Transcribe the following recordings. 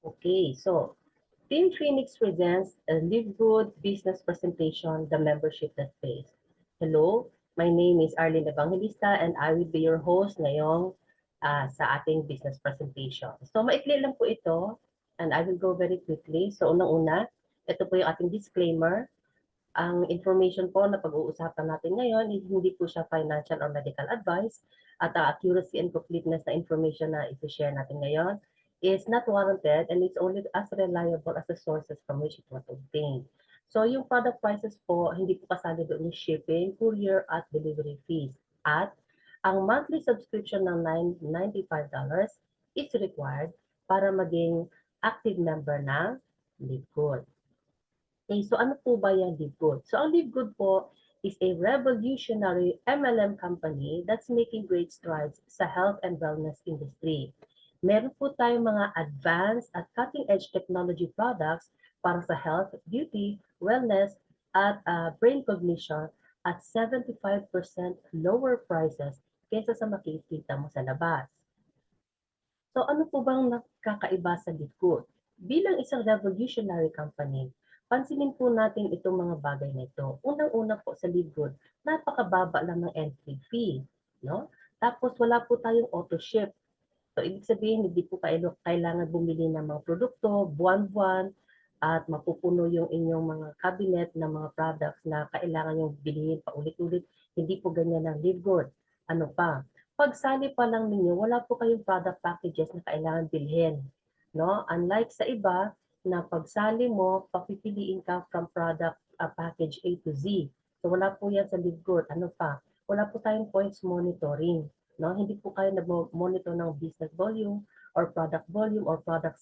Okay, so Team Phoenix presents a Live Good business presentation, The Membership That Pays. Hello, my name is Arlene Evangelista and I will be your host ngayong sa ating business presentation. So maikli lang po ito and I will go very quickly. So unang-una, ito po yung ating disclaimer. Ang information po na pag-uusapan natin ngayon, hindi po siya financial or medical advice at ang accuracy and completeness na information na i-share natin ngayon is not warranted and it's only as reliable as the sources from which it was obtained. So yung product prices po, hindi po kasali doon yung shipping, courier at delivery fees. At ang monthly subscription ng $95 is required para maging active member ng LiveGood. Okay, so ano po ba yung LiveGood? So ang LiveGood po is a revolutionary MLM company that's making great strides sa health and wellness industry. Meron po tayong mga advanced at cutting-edge technology products para sa health, beauty, wellness, at brain cognition at 75% lower prices kaysa sa makikita mo sa labas. So ano po bang nakakaiba sa LiveGood? Bilang isang revolutionary company, pansinin po natin itong mga bagay na ito. Unang-una po sa LiveGood, napakababa lang ng entry fee. No? Tapos wala po tayong auto-ship. So ibig sabihin, hindi po kailangan bumili ng mga produkto, buwan-buwan, at mapupuno yung inyong mga cabinet ng mga products na kailangan yung bilhin paulit-ulit. Hindi po ganyan ang LiveGood. Ano pa? Pagsali pa lang ninyo, wala po kayong product packages na kailangan bilhin. No? Unlike sa iba, na pagsali mo, papipiliin ka from product package A to Z. So wala po yan sa LiveGood. Ano pa? Wala po tayong points monitoring. No? Hindi po kayo nag-monitor ng business volume or product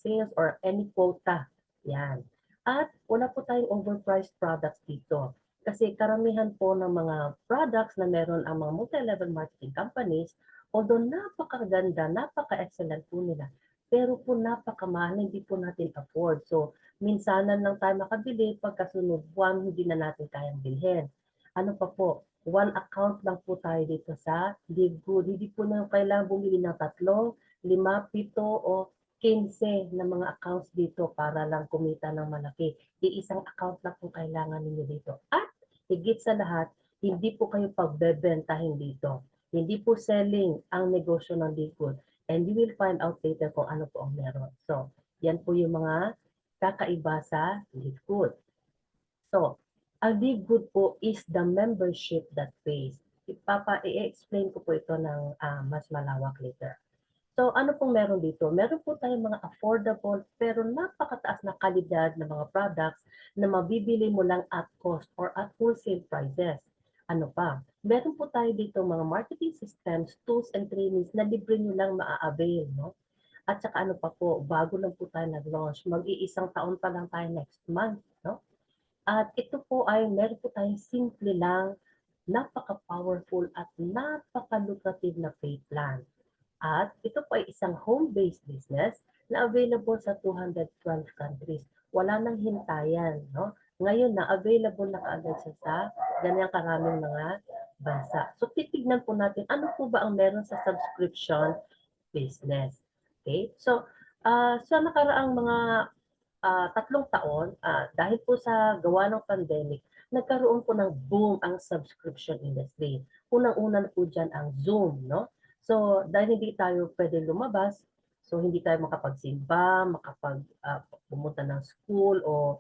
sales or any quota. Yan. At wala po tayong overpriced products dito. Kasi karamihan po ng mga products na meron ang mga multi-level marketing companies, although napakaganda, napaka-excellent po nila, pero po napakamahal, hindi po natin afford. So, minsanan lang tayo makabili, pagkasunod buwan, hindi na natin kayang bilhin. Ano pa po? One account lang po tayo dito sa LiveGood. Hindi po na kailangan bumili ng 3, 5, 7 o 15 na mga accounts dito para lang kumita ng malaki. Iisang account lang po kailangan ninyo dito. At higit sa lahat, hindi po kayo pagbebentahin dito. Hindi po selling ang negosyo ng LiveGood. And you will find out later kung ano po ang meron. So, yan po yung mga kakaiba sa LiveGood. So, ang LiveGood po is the membership that pays. I-explain ko po ito ng mas malawak later. So ano pong meron dito? Meron po tayong mga affordable pero napakataas na kalidad ng mga products na mabibili mo lang at cost or at wholesale prices. Ano pa? Meron po tayo dito mga marketing systems, tools and trainings na libre nyo lang maa-avail. No? At saka ano pa po, bago lang po tayo nag-launch. Mag-iisang taon pa lang tayo next month. No? At ito po ay meron po tayong simple lang, napaka-powerful at napaka-lucrative na pay plan. At ito po ay isang home-based business na available sa 212 countries. Wala nang hintayan. No? Ngayon na available na kaagad siya sa ganyang karaming mga bansa. So titignan po natin ano po ba ang meron sa subscription business. Okay? So sa nakaraang mga 3 taon, dahil po sa gawa ng pandemic, nagkaroon po ng boom ang subscription industry. Unang-una po dyan ang Zoom, no? So, dahil hindi tayo pwede lumabas, so hindi tayo makapagsimba, pumunta ng school, o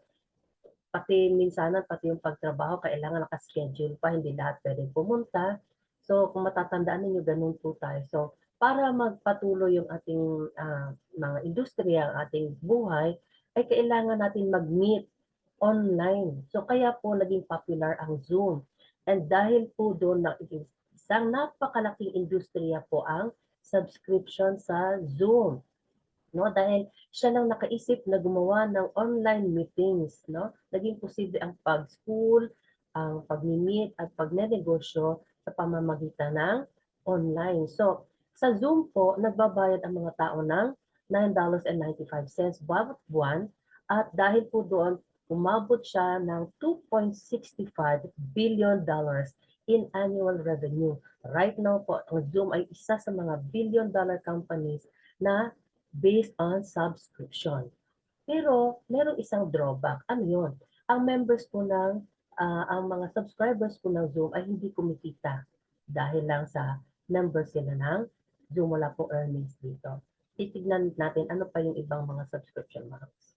pati minsanan, pati yung pagtrabaho, kailangan nakaschedule pa, hindi lahat pwede pumunta. So, kung matatandaan ninyo, ganun po tayo. So, para magpatuloy yung ating mga industriya, ang ating buhay, ay kailangan natin mag-meet online. So, kaya po naging popular ang Zoom. And dahil po doon, isang napakalaking industriya po ang subscription sa Zoom. No, dahil siya nang nakaisip na gumawa ng online meetings, no? Naging posible ang pag-school, ang pag-meet at pag-negosyo sa pamamagitan ng online. So, sa Zoom po, nagbabayad ang mga tao ng $9.95 bawat buwan at dahil po doon, umabot siya ng $2.65 billion in annual revenue. Right now po, ang Zoom ay isa sa mga billion-dollar companies na based on subscription. Pero merong isang drawback. Ano yun? Ang members po ang mga subscribers po ng Zoom ay hindi kumikita dahil lang sa members sila ng Zoom, wala po earnings dito. Titignan natin ano pa yung ibang mga subscription models.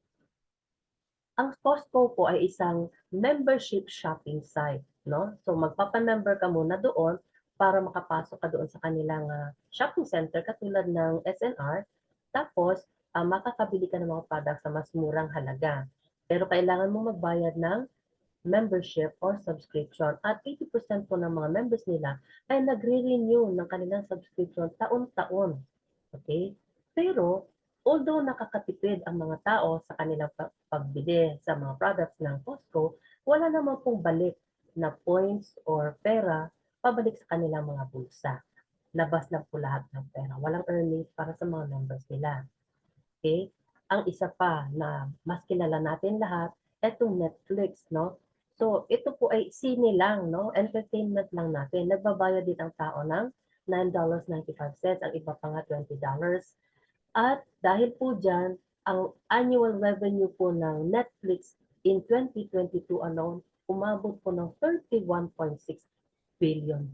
Ang Costco po ay isang membership shopping site, no? So magpapa-member ka muna doon para makapasok ka doon sa kanilang shopping center katulad ng SNR. Tapos makakabili ka ng mga products sa mas murang halaga. Pero kailangan mo magbayad ng membership or subscription. At 80% po ng mga members nila ay nagre-renew ng kanilang subscription taon-taon. Okay? Pero, although nakakatipid ang mga tao sa kanilang pagbili sa mga products ng Costco, wala naman pong balik na points or pera pabalik sa kanilang mga bulsa. Labas na po lahat ng pera. Walang earnings para sa mga members nila. Okay? Ang isa pa na mas kilala natin lahat, etong Netflix, no? So, ito po ay sine lang, no? Entertainment lang natin. Nagbabayad din ang tao ng $9.95, ang iba pa nga $20. At dahil po dyan, ang annual revenue po ng Netflix in 2022 alone, umabot po ng $31.6 billion.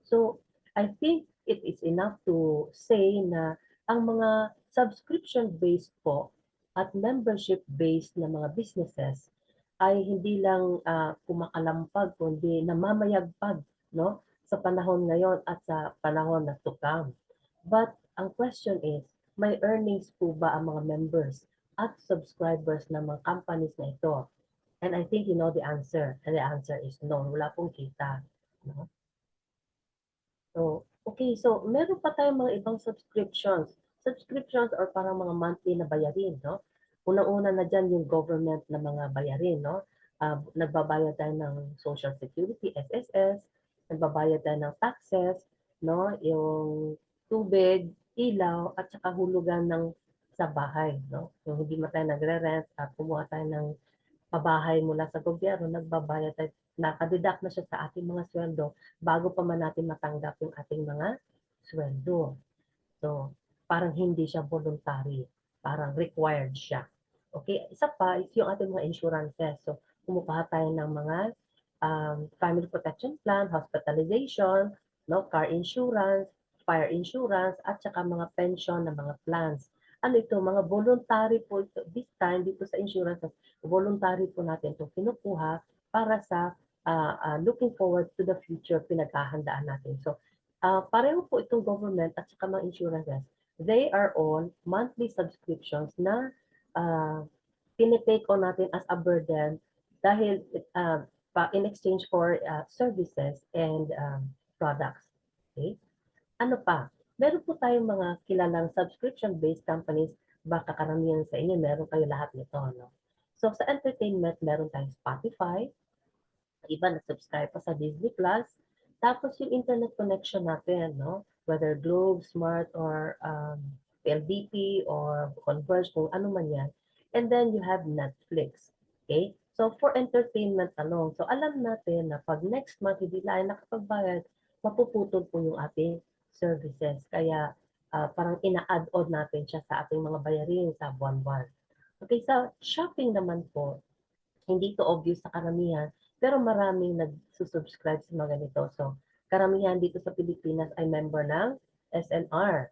So, I think it is enough to say na ang mga subscription-based po at membership-based na mga businesses ay hindi lang kumakalampag kundi namamayagpag, no, sa panahon ngayon at sa panahon na to come. But ang question is, may earnings po ba ang mga members at subscribers ng mga companies na ito? And I think you know the answer. And the answer is no. Wala pong kita. No? So, okay. So, meron pa tayong mga ibang subscriptions. Subscriptions or parang mga monthly na bayarin, no? Unang-una na dyan yung government na mga bayarin, no? Nagbabayad tayo ng Social Security, SSS, nagbabayad tayo ng taxes, no? Yung tubig, ilaw, at saka hulugan ng sa bahay, no? Yung hindi mo tayo nagre-rent at kumuha tayo ng pabahay mula sa gobyerno, nagbabayad tayo, nakadeduct na siya sa ating mga sweldo bago pa man natin matanggap yung ating mga sweldo. So, parang hindi siya voluntary, parang required siya. Okay, isa pa is yung ating mga insurances. So, kumukuha tayo ng mga family protection plan, hospitalization, no, car insurance, fire insurance, at saka mga pension na mga plans. Ano ito? Mga voluntary po ito. This time, dito sa insurances, voluntary po natin ito kinukuha para sa looking forward to the future, pinaghahandaan natin. So, pareho po itong government at saka mga insurances. They are all monthly subscriptions na tinitake on natin as a burden dahil in exchange for services and products. Okay? Ano pa? Meron po tayong mga kilalang subscription-based companies. Baka karamihan sa inyo, meron kayo lahat nito. No? So, sa entertainment, meron tayong Spotify. Iba na subscribe pa sa Disney Plus. Tapos yung internet connection natin, no? Whether Globe, Smart, or PLDT, or Converge, kung ano man yan. And then you have Netflix. Okay? So, for entertainment alone, so alam natin na pag next month hindi tayo nakapagbayad, mapuputol po yung ating services. Kaya parang ina-add-on natin siya sa ating mga bayarin sa buwan-buwan. Okay, sa shopping naman po, hindi to obvious sa karamihan, pero maraming nagsusubscribe sa mga ganito. So, karamihan dito sa Pilipinas ay member ng SNR.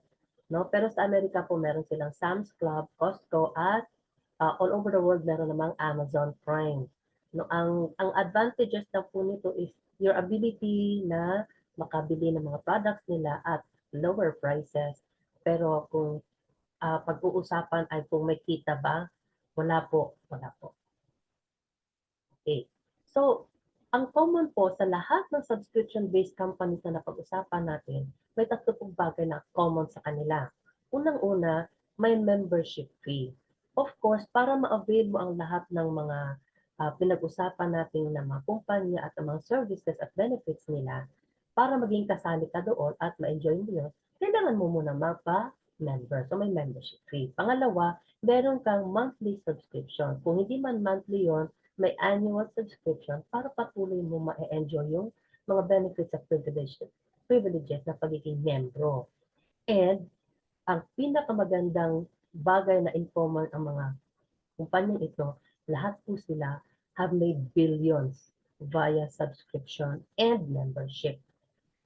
No? Pero sa Amerika po, meron silang Sam's Club, Costco, at all over the world, meron namang Amazon Prime. No, ang advantages na po nito is your ability na makabili ng mga products nila at lower prices. Pero kung pag-uusapan ay kung may kita ba, wala po, wala po. Okay. So, ang common po sa lahat ng subscription-based companies na napag-usapan natin, may tatlo pong bagay na common sa kanila. Unang-una, may membership fee. Of course, para ma-avail mo ang lahat ng mga pinag-usapan natin ng mga kumpanya at mga services at benefits nila, para maging kasali ka doon at ma-enjoy mo yun, kailangan mo muna mapa-member. So, may membership fee. Pangalawa, meron kang monthly subscription. Kung hindi man monthly yon, may annual subscription para patuloy mo ma-enjoy yung mga benefits at privileges na pagiging membro. And ang pinakamagandang bagay na in common ang mga kumpanyang ito, lahat po sila have made billions via subscription and membership.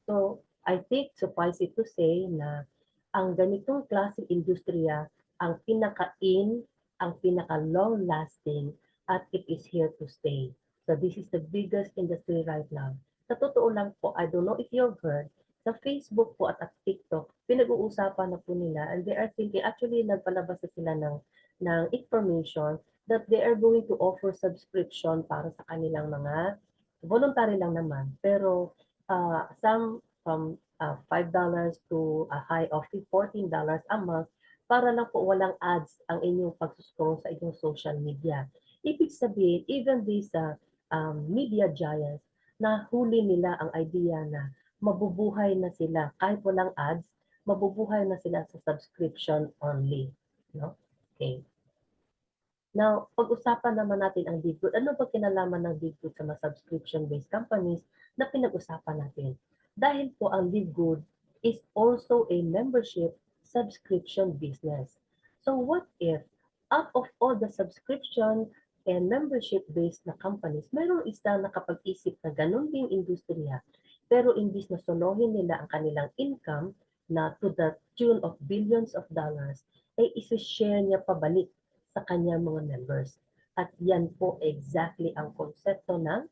So, I think suffice it to say na ang ganitong klaseng industriya ang pinaka-in, ang pinaka-long-lasting, at it is here to stay. So, this is the biggest industry right now. Sa totoo lang po, I don't know if you've heard, sa Facebook po at TikTok, pinag-uusapan na po nila and they are thinking, actually nagpalabas na sila ng information that they are going to offer subscription para sa kanilang mga voluntary lang naman, pero some from $5 to a high of $14 a month para lang po walang ads ang inyong pag-scroll sa inyong social media. Ibig sabihin, even these media giants, na huli nila ang idea na mabubuhay na sila kahit walang ads, mabubuhay na sila sa subscription only. No? Okay. Now, pag-usapan naman natin ang DIGGOOD. Ano ba kinalaman ng DIGGOOD sa mga subscription-based companies na pinag-usapan natin? Dahil po ang DIGGOOD is also a membership subscription business. So what if out of all the subscription and membership-based na companies, mayroong isa nakapag-isip na ganun ding industriya, pero imbis na solohin nila ang kanilang income na to the tune of billions of dollars, ay isi-share niya pabalik sa kanyang mga members. At yan po exactly ang konsepto ng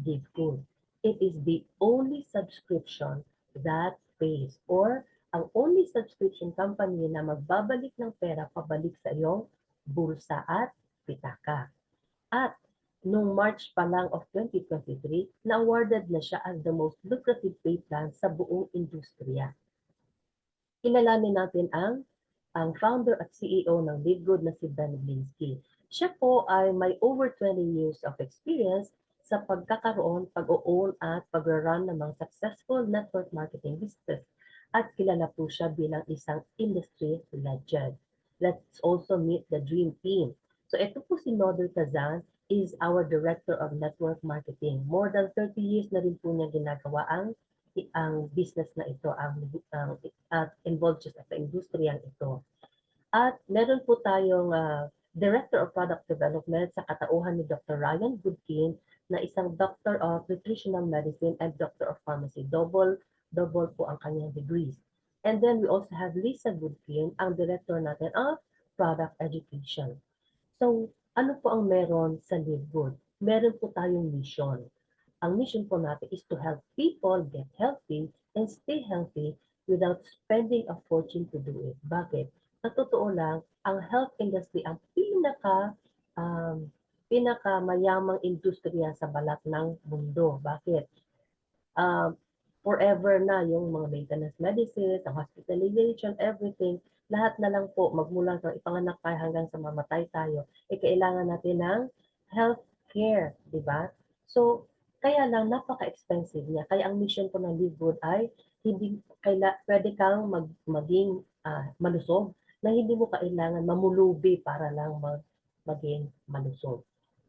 DIGGOOD. It is the only subscription that pays or ang only subscription company na magbabalik ng pera pabalik sa iyong bulsa at pitaka. At noong March pa lang of 2023, na-awarded na siya as the most lucrative pay plan sa buong industriya. Kilalanin natin ang founder at CEO ng DIGGOOD na si Ben Glinsky. Siya po ay may over 20 years of experience sa pagkakaroon, pag-own at pag-run ng mga successful network marketing business at kilala po siya bilang isang industry legend. Let's also meet the dream team. So ito po si Nodal Kazan is our Director of Network Marketing. More than 30 years na rin po niya ginagawa ang business na ito, involved siya sa industriyang ito. At meron po tayong Director of Product Development sa katauhan ni Dr. Ryan Goodkin na isang Doctor of Nutritional Medicine and Doctor of Pharmacy. Double po ang kanyang degrees. And then we also have Lisa Goodkin, ang Director natin of Product Education. So, ano po ang meron sa DIGGOOD? Meron po tayong mission. Ang mission po natin is to help people get healthy and stay healthy without spending a fortune to do it. Bakit? Sa totoo lang, ang health industry ang pinakamayamang industriya sa balat ng mundo. Bakit? Forever na yung mga maintenance medicines, ang hospitalization, everything, lahat na lang po magmula sa ipanganak tayo hanggang sa mamatay tayo, kailangan natin ng health care, di ba? So, kaya lang napaka-expensive niya. Kaya ang mission ko ng DIGGOOD ay hindi pwede kang maging malusog na hindi mo kailangan mamulubi para lang maging malusog.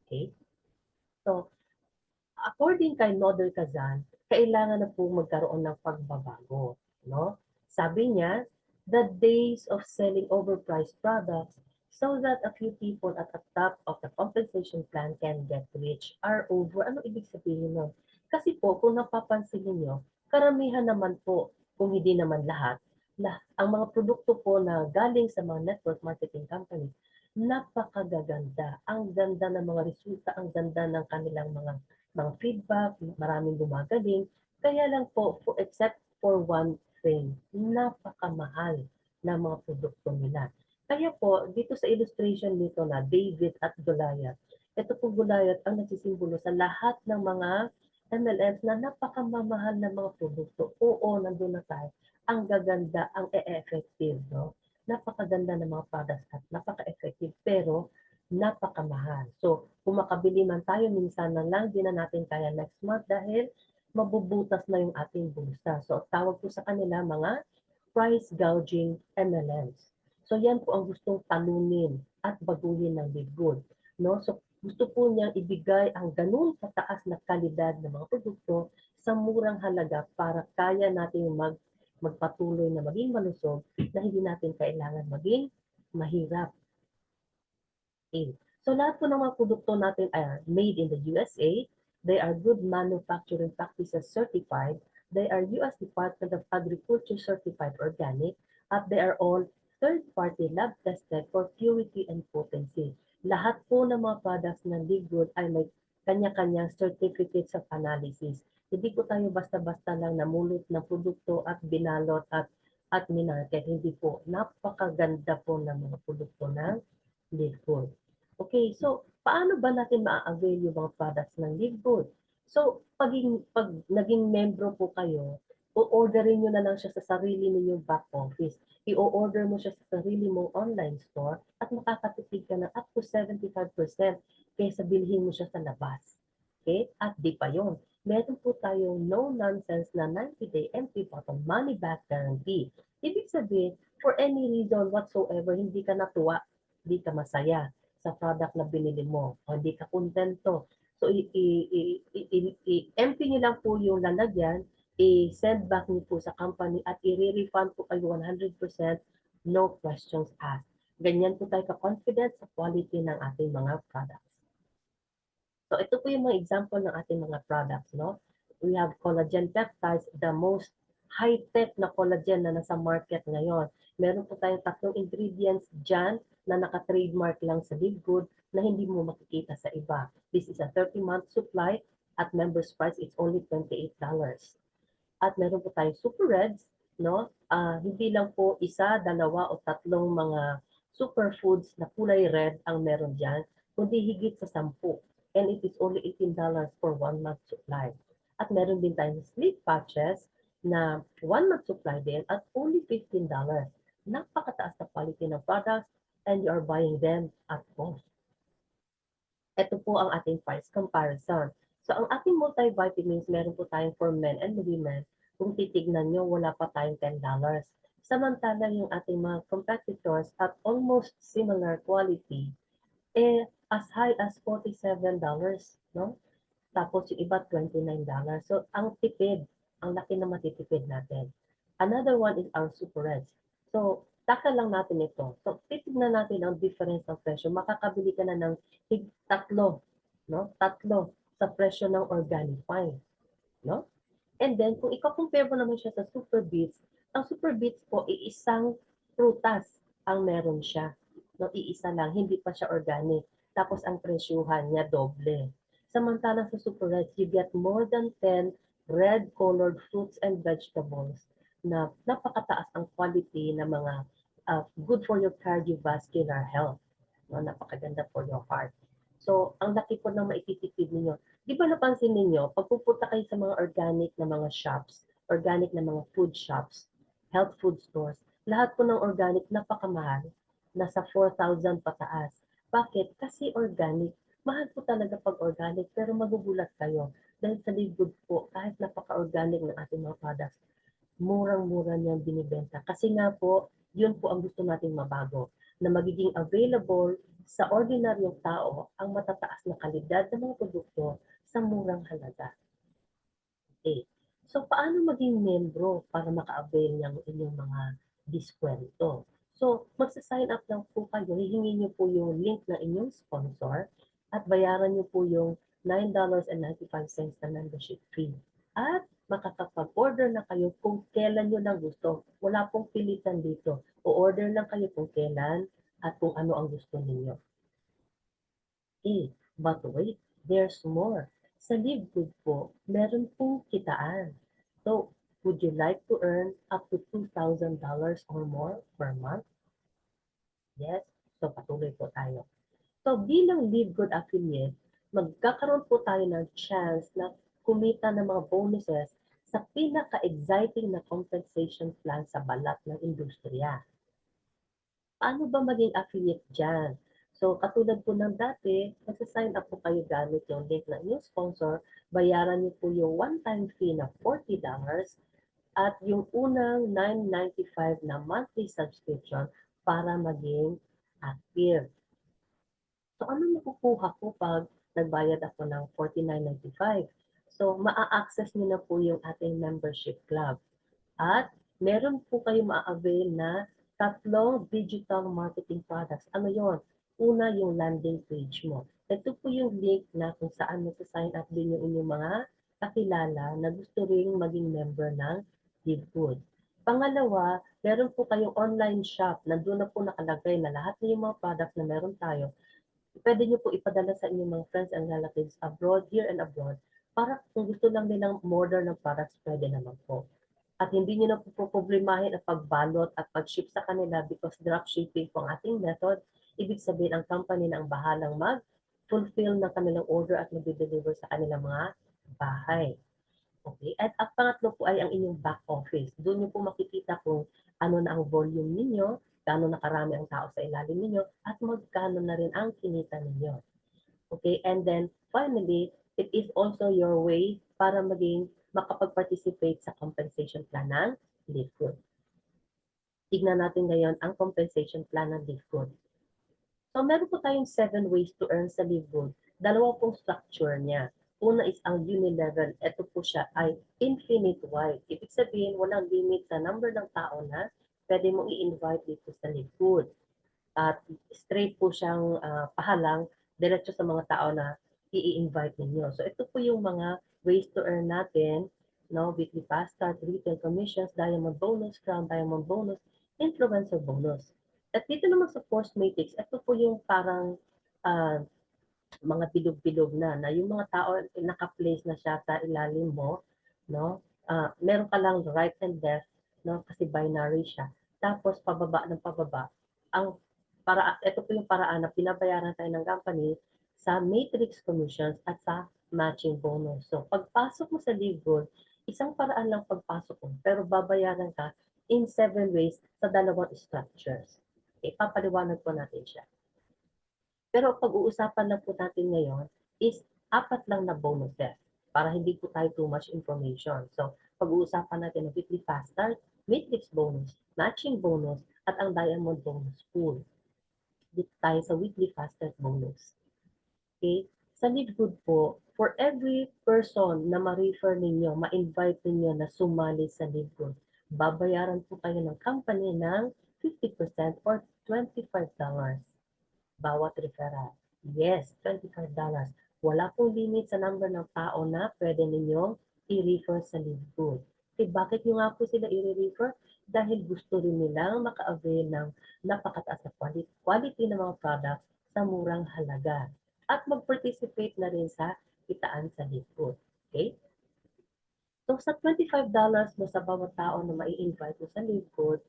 Okay? So, according kay Nodal Kazan, kailangan na po magkaroon ng pagbabago. No? Sabi niya, the days of selling overpriced products so that a few people at the top of the compensation plan can get rich are over. Ano ibig sabihin nun? Kasi po, kung napapansin niyo, karamihan naman po, kung hindi naman lahat, ang mga produkto po na galing sa mga network marketing companies, napakagaganda. Ang ganda ng mga resulta, ang ganda ng kanilang mga feedback, maraming gumagaling. Kaya lang po, except for one thing, napakamahal na mga produkto nila. Kaya po, dito sa illustration nito na David at Goliath, ito po Goliath ang nagsisimbolo sa lahat ng mga MLMs na napakamamahal na mga produkto. Oo, nandun na tayo. Ang gaganda, ang e-effective, no? Napakaganda ng mga products at napaka-effective, pero napakamahal. So, kung makabili man tayo, minsan na lang, di na natin kaya next month dahil mabubutas na yung ating bulsa. So, tawag po sa kanila mga price gouging MLMs. So, yan po ang gustong talunin at baguhin ng DIGGOOD. No? So, gusto po niyang ibigay ang ganun kataas na kalidad ng mga produkto sa murang halaga para kaya natin magpatuloy na maging malusog na hindi natin kailangan maging mahirap. Okay. So lahat po ng mga produkto natin are made in the USA. They are good manufacturing practices certified. They are US Department of Agriculture certified organic. At they are all third-party lab tested for purity and potency. Lahat po ng mga products ng Live ay may kanya-kanyang certificates of analysis. Hindi po tayo basta-basta lang namulot ng produkto at binalot at minarket. Hindi po. Napakaganda po ng mga produkto ng Live. Okay, so paano ba natin maa-avail yung mga products ng Live? So, pag naging membro po kayo, o-orderin nyo na lang siya sa sarili ninyong back office. I-order mo siya sa sarili mong online store at makakatipid ka ng up to 75% kaysa bilhin mo siya sa labas. Okay? At di pa yun. Meron po tayong no-nonsense na 90-day empty bottle money back guarantee. Ibig sabihin, for any reason whatsoever, hindi ka natuwa, hindi ka masaya sa product na binili mo o hindi ka kontento. So, i-empty nyo lang po yung lalagyan, i-send back nyo po sa company at i-refund po kayo 100%, no questions asked. Ganyan po tayo ka-confident sa quality ng ating mga products. So, ito po yung mga example ng ating mga products, no? We have collagen peptides, the most high-tech na collagen na nasa market ngayon. Meron po tayong 3 ingredients dyan na naka-trademark lang sa Live Good na hindi mo makikita sa iba. This is a 30-month supply at member's price it's only $28. At meron po tayong Super Reds, no? Hindi lang po isa, dalawa o tatlong mga superfoods na kulay red ang meron dyan, kundi higit sa 10. And it is only $18 for 1 month supply. At meron din tayong sleep patches na 1 month supply din at only $15. Napakataas na quality ng products and you are buying them at cost. Ito po ang ating price comparison. So, ang ating multivitamins, meron po tayong for men and women. Kung titignan nyo, wala pa tayong $10. Samantala yung ating mga competitors at almost similar quality, as high as $47, no? Tapos yung iba, $29. So, ang tipid, ang laki na matitipid natin. Another one is our Super Reds. So, taka lang natin ito. So, titignan natin ang difference ng presyo. Makakabili ka na ng tatlo, no? Tatlo sa presyo ng organic wine, no? And then, kung i-compare mo naman siya sa Super Beets, ang Super Beets po, iisang prutas ang meron siya. No, iisa lang, hindi pa siya organic. Tapos ang presyuhan niya doble. Samantalang sa Super Reds, you get more than 10 red-colored fruits and vegetables na napakataas ang quality na mga good for your cardiovascular health. No, napakaganda for your heart. So, ang laki po ng maititipid ninyo. Di ba napansin ninyo, pag pupunta kayo sa mga organic na mga shops, organic na mga food shops, health food stores, lahat po ng organic napakamahal, nasa 4,000 pataas. Bakit? Kasi organic. Mahal po talaga pag organic, pero magugulat kayo. Dahil sa Live Good po, kahit napaka-organic ng ating mga products, murang-mura niyang binibenta. Kasi nga po, yun po ang gusto nating mabago, na magiging available sa ordinaryong tao ang matataas na kalidad ng mga produkto sa murang halaga. Okay. So, paano maging membro para maka-avail ng inyong mga diskwento? So, magsa-sign up lang po kayo, hihingin niyo po yung link na inyong sponsor at bayaran niyo po yung $9.95 na membership fee. At makakapag-order na kayo kung kailan nyo lang gusto. Wala pong pilitan dito. O-order lang kayo kung kailan at kung ano ang gusto ninyo. Okay, but wait, there's more. Sa Live Good po, meron pong kitaan. So, would you like to earn up to $2,000 or more per month? Yes? So, patuloy po tayo. So, bilang Live Good affiliate, magkakaroon po tayo ng chance na kumita ng mga bonuses sa pinaka-exciting na compensation plan sa balat ng industriya. Paano ba maging affiliate dyan? So, katulad po ng dati, magsa-sign up po kayo gamit yung link na inyong sponsor, bayaran niyo po yung one-time fee na $40 at yung unang $9.95 na monthly subscription para maging active. So, ano makukuha ko pag nagbayad ako ng $49.95? So, maa-access niyo na po yung ating membership club. At meron po kayo ma-avail na 3 digital marketing products. Ano yon? Una, yung landing page mo. Ito po yung link na kung saan mag-sign up din yung inyong mga kakilala na gusto ring maging member ng Livegood. Pangalawa, meron po kayong online shop. Nandun na po nakalagay na lahat ng yung mga products na meron tayo. Pwede nyo po ipadala sa inyong mga friends and relatives abroad, here and abroad, para kung gusto lang nilang order ng products, pwede naman po. At hindi nyo na po problemahin ang pagbalot at pag-ship sa kanila because dropshipping po ang ating method. Ibig sabihin, ang company na ang bahalang mag-fulfill ng kanilang order at mag-deliver sa kanilang mga bahay. Okay? At ang pangatlo po ay ang inyong back office. Doon nyo po makikita kung ano na ang volume ninyo, gaano na karami ang tao sa ilalim ninyo, at magkano na rin ang kinita ninyo. Okay? And then, finally, it is also your way para maging makapag-participate sa compensation plan ng Livegood. Tignan natin ngayon ang compensation plan ng Livegood. So, meron po tayong 7 ways to earn sa Livegood. Dalawa pong structure niya. Una is ang unilevel. Ito po siya ay infinite wide. Ibig sabihin, walang limit sa number ng tao na pwede mong i-invite dito sa Livegood. At straight po siyang pahalang diretso sa mga tao na i-invite ninyo. So, ito po yung mga ways to earn natin, no? Weekly fast start, retail commissions, diamond bonus, crown diamond bonus, influencer bonus. At dito naman sa force matrix, ito po yung parang mga bilog-bilog na yung mga tao naka-place na siya sa ilalim mo, no? Meron ka lang right and left, no? Kasi binary siya. Tapos pababa ng pababa. Ito po yung paraan na pinabayaran tayo ng company sa matrix commissions at sa matching bonus. So, pagpasok mo sa Livegood, isang paraan lang pagpasok mo, pero babayaran ka in 7 ways sa dalawang structures. Ipapaliwanag po natin siya. Pero pag-uusapan lang po natin ngayon is 4 lang na bonuses para hindi po tayo too much information. So, pag-uusapan natin ang weekly fast start, matrix bonus, matching bonus, at ang diamond bonus pool. Dito tayo sa weekly fast start bonus. Okay? Sa Livegood po, for every person na ma-refer ninyo, ma-invite ninyo na sumali sa Livegood, babayaran po kayo ng company ng 50% or $25 bawat referral. Yes, $25. Wala pong limit sa number ng tao na pwede ninyong i-refer sa Livegood. Okay, bakit nyo nga po sila i-refer? Dahil gusto rin nilang maka-avail ng napakataas na quality ng mga products sa murang halaga. At mag-participate na rin sa kitaan sa Livegood. Okay? So, sa $25 mo sa bawat tao na mai-invite mo sa Livegood,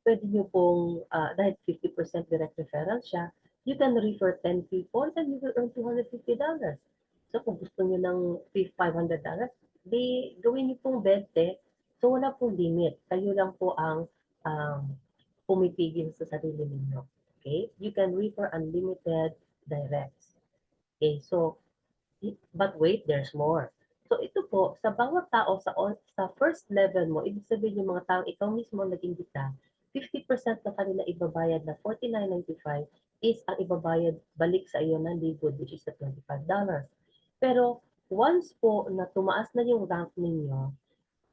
pwede nyo pong, dahil 50% direct referral siya, you can refer 10 people and you will earn $250. So kung gusto nyo ng $500, di gawin nyo pong 20. So wala pong limit. Kayo lang po ang pumipigil sa sarili ninyo. Okay? You can refer unlimited directs. Okay, so, but wait, there's more. So ito po, sa bawat tao sa first level mo, ibig sabihin yung mga taong ikaw mismo nag-imbita, 50% na kanila ibabayad na $49.95 is ang ibabayad balik sa iyo ng Livegood, which is the $25. Pero once po na tumaas na yung rank ninyo,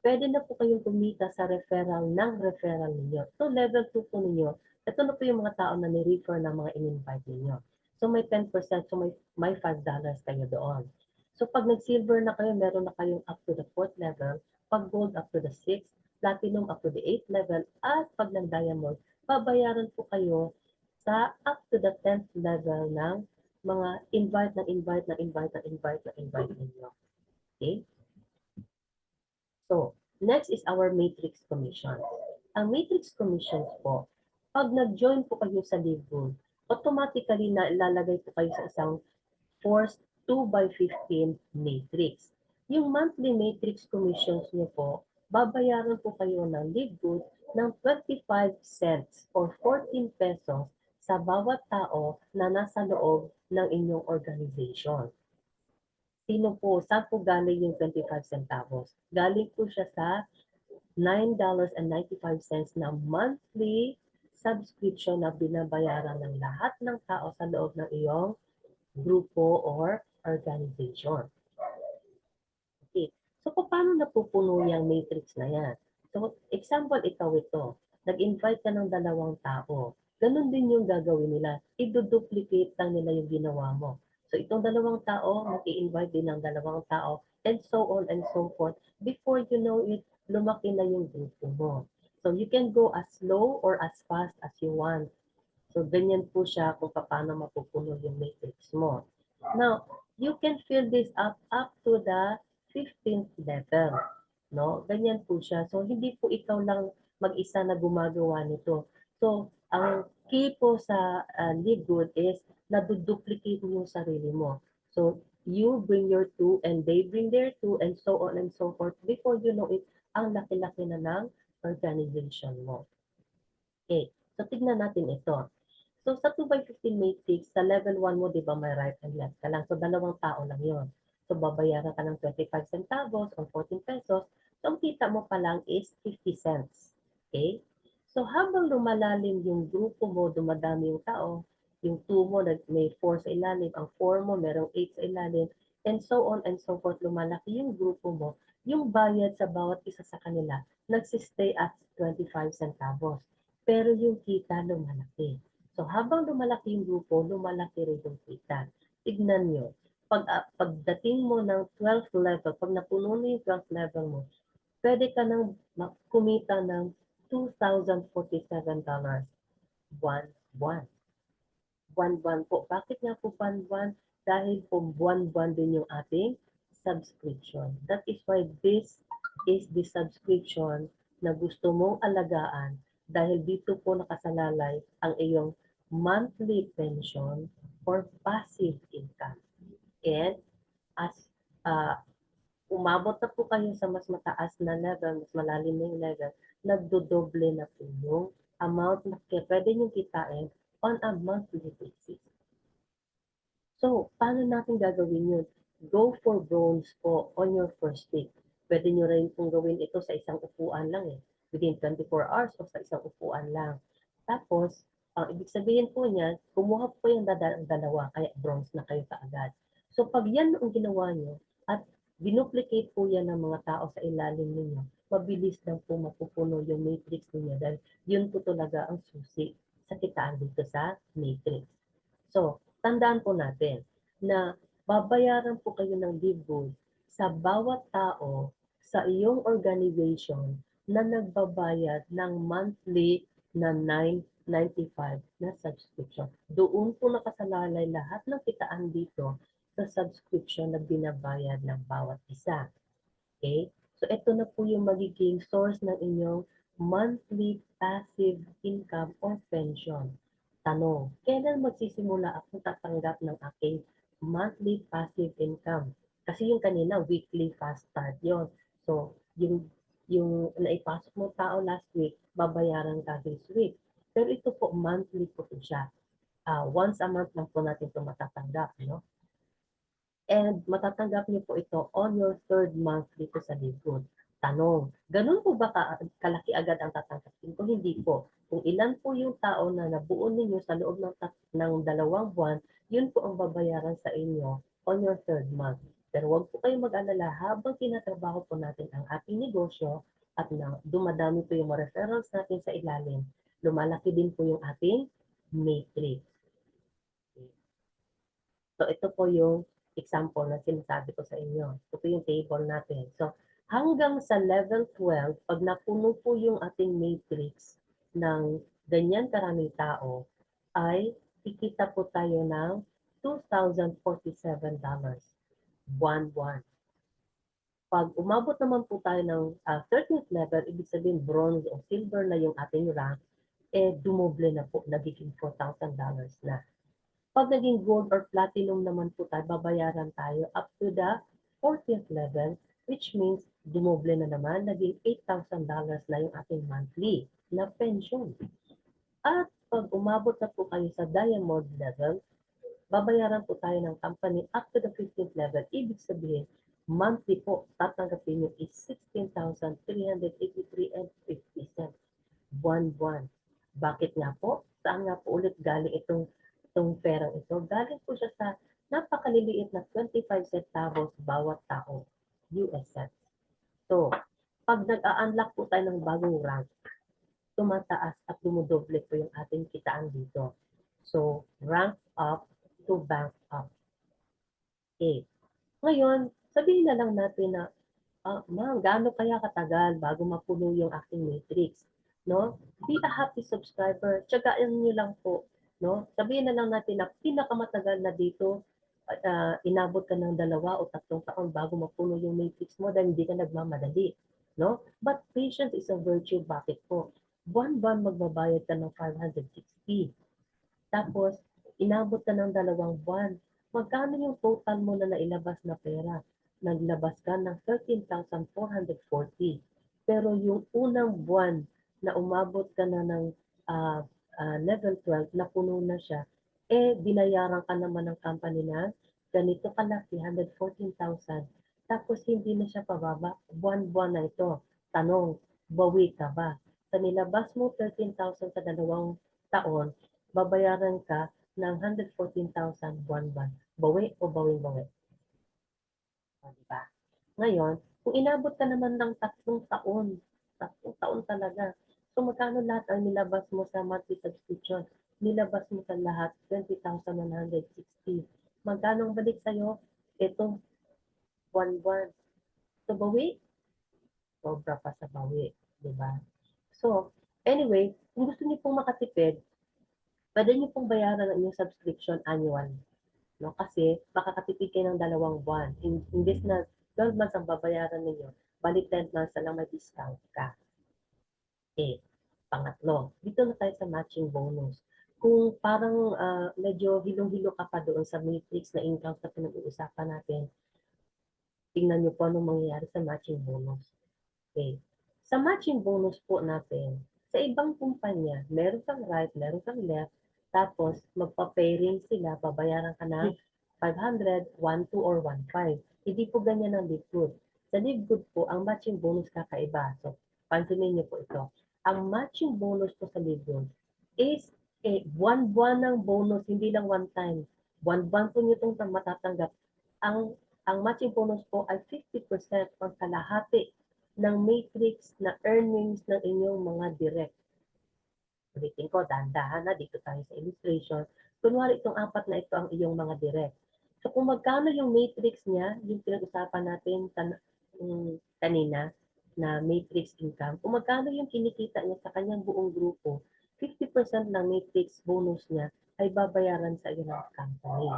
pwede na po kayong kumita sa referral ng referral ninyo. So level 2 po ninyo, ito na po yung mga tao na ni-refer ng mga in-invite ninyo. So may 10%, so may $5 kayo doon. So pag nag-silver na kayo, meron na kayong up to the 4th level, pag gold up to the 6th, platinum up to the 8th level, at pag nag-diamond, babayaran po kayo sa up to the 10th level ng mga invite ninyo. Okay? So, next is our matrix commission. Ang matrix commissions po, pag nag-join po kayo sa Livegood, automatically na ilalagay po kayo sa isang forced 2x15 matrix. Yung monthly matrix commissions niyo po, babayaran po kayo ng Livegood ng 25 cents or 14 pesos sa bawat tao na nasa loob ng inyong organization. Sino po, saan po galing yung 25 centavos? Galing po siya sa $9.95 na monthly subscription na binabayaran ng lahat ng tao sa loob ng iyong grupo or organization. Okay. So, paano napupuno yung matrix na yan? So, example, ikaw ito. Nag-invite ka ng 2 tao. ganun din yung gagawin nila. I-duplicate lang nila yung ginawa mo. So itong dalawang tao, mag-i-invite din ng dalawang tao, and so on and so forth. Before you know it, lumaki na yung grupo mo. So you can go as slow or as fast as you want. So ganyan po siya kung paano mapupuno yung matrix mo. Now, you can fill this up to the 15th level. No? Ganyan po siya. So hindi po ikaw lang mag-isa na gumagawa nito. So ang key po sa Live Good is naduduplicate mo yung sarili mo. So you bring your two and they bring their two and so on and so forth. Before you know it, ang laki-laki na ng organization mo. Okay. So tignan natin ito. So, sa 2x15 matrix, sa level 1 mo, di ba, may right and left ka lang. So, dalawang tao lang yon. So, babayaran ka ng 25 centavos or 14 pesos. So, ang kita mo pa lang is 50 cents. Okay? So, habang lumalalim yung grupo mo, dumadami yung tao, yung 2 mo, may 4 sa ilalim, ang 4 mo, merong 8 sa ilalim, and so on and so forth, lumalaki yung grupo mo, yung bayad sa bawat isa sa kanila, nagsistay at 25 centavos. Pero yung kita lumalaki. So habang lumalaki yung grupo, lumalaki rin yung kita. Tignan nyo, pagdating mo ng 12th level, pag napuno na yung 12th level mo, pwede ka nang kumita ng $2,047 buwan-buwan. Buwan-buwan po. Bakit nga po buwan-buwan? Dahil po buwan-buwan din yung ating subscription. That is why this is the subscription na gusto mong alagaan dahil dito po nakasalalay ang iyong monthly pension or passive income. And as umabot na po kayo sa mas mataas na level, mas malalim na yung level, nagdodoble na po yung amount na pwede nyo kitain on a monthly basis. So, paano natin gagawin yun? Go for bronze po on your first week. Pwede nyo rin pong gawin ito sa isang upuan lang eh. Within 24 hours o sa isang upuan lang. Tapos, ang ibig sabihin po niya, kumuha po yung dalawa, kaya bronze na kayo kaagad. So, pag yan ang ginawa nyo, at dinuplicate po yan ng mga tao sa ilalim ninyo, mabilis lang po mapupuno yung matrix ninyo dahil yun po talaga ang susi sa kitaan dito sa matrix. So, tandaan po natin na babayaran po kayo ng Live Good sa bawat tao sa iyong organization na nagbabayad ng monthly na $9.95 na subscription. Doon po nakasalalay lahat ng kitaan dito sa subscription na binabayad ng bawat isa. Okay? So, ito na po yung magiging source ng inyong monthly passive income or pension. Tanong, kailan magsisimula akong tatanggap ng aking monthly passive income? Kasi yung kanina, weekly fast start yon. So, yung naipasok mo tao last week, babayaran ka this week. Pero ito po, monthly po siya. Once a month lang po natin ito matatanggap. No? And matatanggap niyo po ito on your third month dito sa Live Good. Tanong, ganun po ba kalaki agad ang tatanggapin ko? Hindi po. Kung ilan po yung tao na nabuo ninyo sa loob ng 2 buwan, yun po ang babayaran sa inyo on your third month. Pero huwag po kayong mag-alala habang tinatrabaho po natin ang ating negosyo at dumadami po yung mga referrals natin sa ilalim, lumalaki din po yung ating matrix. So ito po yung example na sinasabi ko sa inyo. Ito yung table natin. So hanggang sa level 12, pag napuno po yung ating matrix ng ganyan karaming tao, ay kikita po tayo ng $2,047 buwan-buwan. Pag umabot naman po tayo ng 13th level, ibig sabihin bronze o silver na yung ating rank, dumoble na po, nagiging $4,000 na. Pag naging gold or platinum naman po tayo, babayaran tayo up to the 40th level, which means dumoble na naman, naging $8,000 na yung ating monthly na pension. At pag umabot na po kayo sa diamond level, babayaran po tayo ng company up to the 15th level. Ibig sabihin, monthly po, tatanggapin nyo is $16,383.50 buwan-buwan. Bakit nga po? Saan nga po ulit galing itong perang ito? Galing po siya sa napakaliliit na 25 centavos bawat tao, US cents. So, pag nag-a-unlock po tayo ng bagong rank, tumataas at dumudoble po yung ating kitaan dito. So, rank up to bank up. Okay. Ngayon, sabihin na lang natin na, ma'am, gaano kaya katagal bago mapuno yung aking matrix? No? Be a happy subscriber. Tiyagaan nyo lang po. No? Sabihin na lang natin na pinakamatagal na dito, inabot ka ng 2 o 3 taon bago mapuno yung matrix mo dahil hindi ka nagmamadali. No? But patience is a virtue. Bakit po? Buwan-buwan magbabayad ka ng 560. Tapos, inabot ka ng 2 buwan. Magkano yung total mo na nailabas na pera? Naglabas ka ng 13,440. Pero yung unang buwan na umabot ka na ng level 12, na puno na siya, binayaran ka naman ng company na ganito kalaki, 114,000. Tapos hindi na siya pababa, buwan-buwan na ito. Tanong, bawi ka ba? Sa nilabas mo 13,000 sa 2 taon, babayaran ka ng 114,000 buwan-buwan. Bawi o bawi-bawi? Diba? Ngayon, kung inabot ka naman ng 3 taon talaga, so magkano lahat ang nilabas mo sa monthly subscription? Nilabas mo sa lahat 20,160. Magkano ang balik sa'yo? Ito, buwan-buwan. So, bawi? Sobra pa sa bawi. Diba? So, anyway, kung gusto niyo pong makatipid, pwede niyo pong bayaran ang inyong subscription annual. No? Kasi makakatipid kayo ng 2 buwan. Imbes na 12 months ang babayaran ninyo, balik 10 months na lang may discount ka. Pangatlo, dito na tayo sa matching bonus. Kung parang medyo hilong-hilo ka pa doon sa matrix na income na pinag-uusapan natin, tingnan niyo po anong mangyayari sa matching bonus. Okay. Sa matching bonus po natin, sa ibang kumpanya, meron kang right, meron kang left, tapos magpa-pairing sila, babayaran ka ng 500, 1,2 or 1,500. Hindi po ganyan ang LiveGood. Sa LiveGood po, ang matching bonus kakaiba. So, pansinin niyo po ito. Ang matching bonus po sa LiveGood is buwan-buwan ng bonus, hindi lang one time. Buwan-buwan po niyo itong matatanggap. Ang matching bonus po ay 50% or kalahati ng matrix na earnings ng inyong mga direct. Ulitin ko, dahan-dahan na dito tayo sa illustration. Kunwari itong 4 na ito ang iyong mga direct. So kung magkano yung matrix niya, yung pinag-usapan natin kanina na matrix income, kung magkano yung kinikita niya sa kanyang buong grupo, 50% ng matrix bonus niya ay babayaran sa iyo ng company.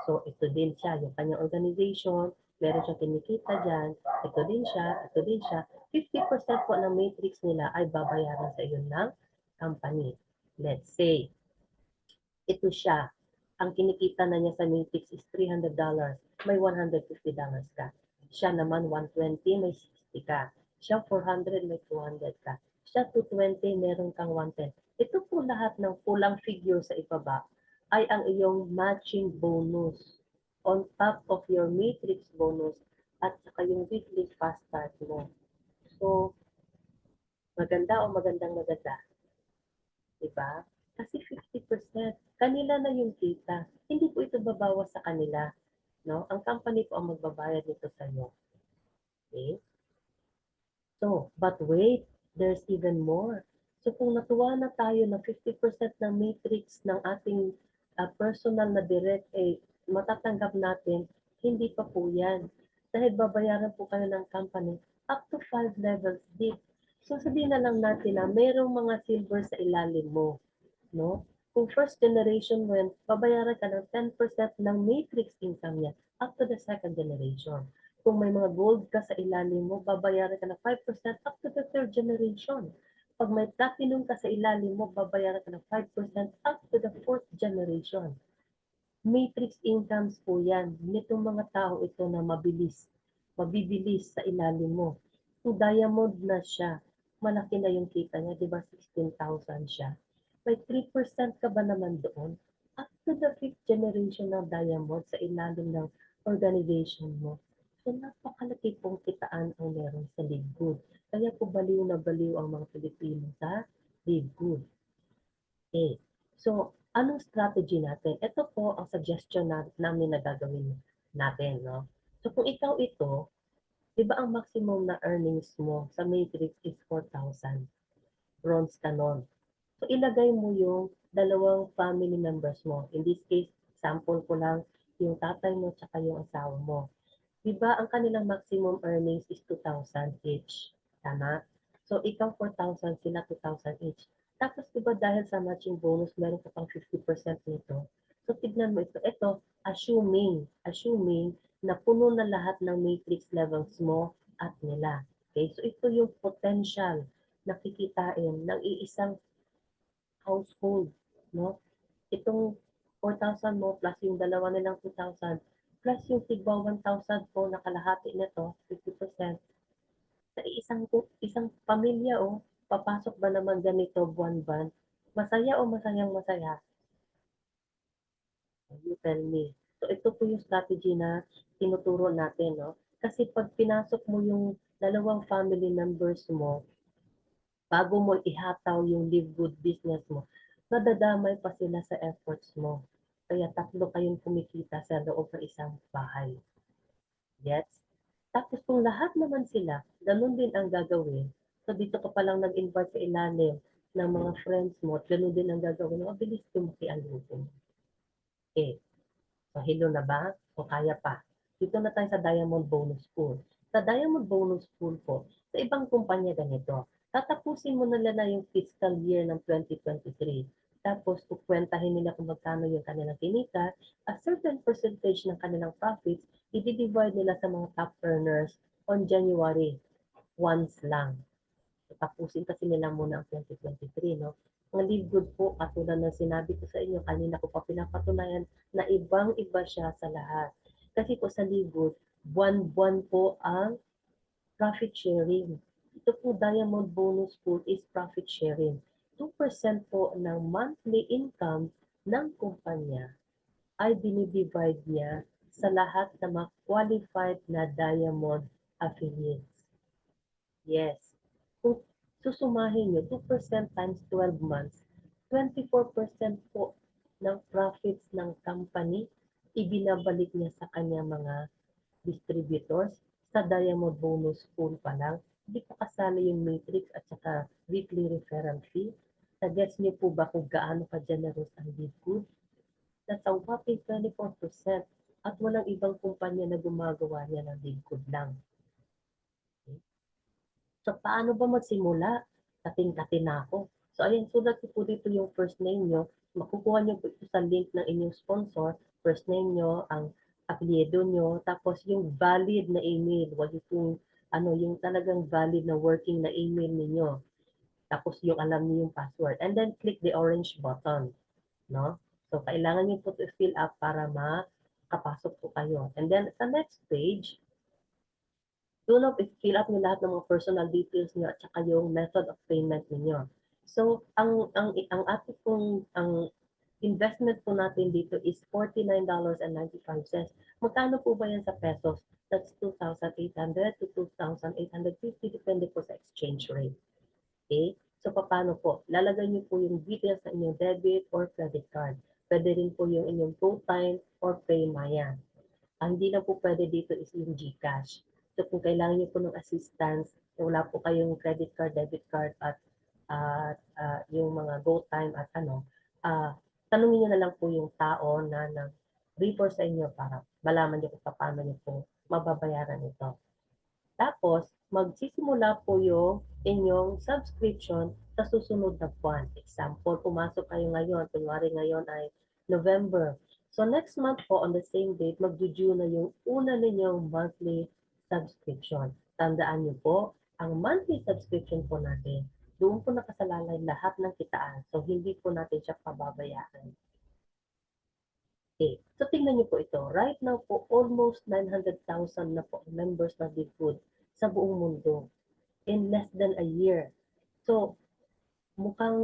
So ito din siya, yung kanyang organization, meron siyang kinikita dyan, ito din siya, 50% po ng matrix nila ay babayaran sa iyo ng company. Let's say, ito siya. Ang kinikita na niya sa matrix is $300. May $150 ka. Siya naman 120, may 60 ka. Siya 400, may 200 ka. Siya 220, meron kang 110. Ito po lahat ng pulang figure sa ibaba ay ang iyong matching bonus on top of your matrix bonus at saka yung weekly fast start mo. So, maganda o magandang-maganda? Diba? Kasi 50%, kanila na yung kita. Hindi po ito babawas sa kanila. No? Ang company po ang magbabayad nito sa iyo. Okay? So, but wait, there's even more. So kung natuwa na tayo na 50% ng matrix ng ating personal na direct, matatanggap natin, hindi pa po yan. Dahil babayaran po kayo ng company up to 5 levels deep. So sabihin na lang natin na mayroong mga silver sa ilalim mo. No? Kung first generation mo yan, babayaran ka ng 10% ng matrix income niya up to the second generation. Kung may mga gold ka sa ilalim mo, babayaran ka ng 5% up to the third generation. Pag may platinum ka sa ilalim mo, babayaran ka ng 5% up to the fourth generation. Matrix incomes po yan. Nitong mga tao ito na mabibilis sa ilalim mo. Kung diamond na siya, malaki na yung kita niya, di ba 16,000 siya. May 3% ka ba naman doon? Up to the 5th generation ng diamond sa ilalim ng organization mo. So napakalaki pong kitaan ang meron sa LiveGood. Kaya po baliw na baliw ang mga Pilipino sa LiveGood. Okay. So, anong strategy natin? Ito po ang suggestion namin na gagawin natin. No? So, kung ikaw ito, di ba ang maximum na earnings mo sa Matrix is 4,000? bronze ka nun. So, ilagay mo yung dalawang family members mo. In this case, example ko lang, yung tatay mo tsaka yung asawa mo. Diba, ang kanilang maximum earnings is 2,000 each. Tama? So, ikaw 4,000, sila 2,000 each. Tapos, diba, dahil sa matching bonus, meron ka pang 50% nito. So, tignan mo ito. Ito, assuming na puno na lahat ng matrix levels mo at nila. Okay? So, ito yung potential na kikitain ng iisang household. No? Itong 4,000 mo plus yung dalawa nilang 2,000 plus yung tigwa 1,000 po na kalahati nito, 50%, sa isang pamilya papasok ba naman ganito buwan-buwan? Masaya o masayang masaya? You tell me. So ito po yung strategy na tinuturo natin, no? Kasi pag pinasok mo yung dalawang family members mo, bago mo ihataw yung live good business mo, nadadamay pa sila sa efforts mo. Kaya tatlo kayong kumikita sa loob ng isang bahay. Gets? Tapos kung lahat naman sila, ganun din ang gagawin. So dito ka palang nag-invite sa ilalim ng mga friends mo at ganun din ang gagawin. Mabilis lumaki ang grupo mo. Okay. So hilo na ba? O kaya pa? Dito na tayo sa Diamond Bonus Pool. Sa Diamond Bonus Pool po, sa ibang kumpanya ganito, tatapusin mo na lang yung fiscal year ng 2023. Tapos, kukwentahin nila kung magkano yung kanilang kinita, a certain percentage ng kanilang profits, i-divide nila sa mga top earners on January once lang. So, tapusin kasi nila muna ang 2023, no? Ang Live Good po, katulad ng sinabi ko sa inyo, kanina ko pa pinapatunayan na ibang-iba siya sa lahat. Kasi po sa Live Good, buwan-buwan po ang profit sharing. Ito po, Diamond Bonus Pool is profit sharing. 2% po ng monthly income ng kumpanya ay dinidivide niya sa lahat ng mga qualified na Diamond affiliates. Yes. Kung susumahin nyo, 2% times 12 months, 24% po ng profits ng company, ibinabalik niya sa kanya mga distributors sa Diamond Bonus Pool pa lang. Hindi pa kasali yung matrix at saka weekly referral fee. Suggest niyo po ba kung gaano ka-generous ang Bidgood? That's a whopping 24% at walang ibang kumpanya na gumagawa niya ng Bidgood lang. Okay? So, paano ba magsimula? Kating-katin na ako. So, ayan, sulat ko po dito yung first name nyo. Makukuha nyo po ito sa link ng inyong sponsor. First name nyo, ang apelyido nyo, tapos yung valid na email. Wag yung, yung talagang valid na working na email ninyo. Tapos yung alam niyo yung password. And then click the orange button. No? So, kailangan nyo po to fill up para makapasok po kayo. And then, sa next page, doon na fill up niyo lahat ng mga personal details niyo at saka yung method of payment niyo. So, ang ating pong ang investment po natin dito is $49.95. Magkano po ba yan sa pesos? That's 2,800 to 2,850 depende po sa exchange rate. Okay? So, paano po? Lalagay niyo po yung details sa inyong debit or credit card. Pwede rin po yung inyong GoTime or PayMaya. Ang hindi na po pwede dito is yung GCash. So kung kailangan niyo po ng assistance, wala po kayong credit card, debit card yung mga GoTime at tanungin niyo na lang po yung tao na nag-refer sa inyo para malaman niyo kung paano niyo po mababayaran ito. Tapos, magsisimula po yung inyong subscription sa susunod na buwan. Example, pumasok kayo ngayon, kunwari ngayon ay November. So next month po, on the same date, mag-due na yung una ninyong monthly subscription. Tandaan niyo po, ang monthly subscription po natin, doon po nakasalalay lahat ng kitaan. So hindi po natin siya pababayaan. Okay. So tingnan niyo po ito. Right now po, almost 900,000 na po members na Bigfood sa buong mundo in less than a year. So, mukhang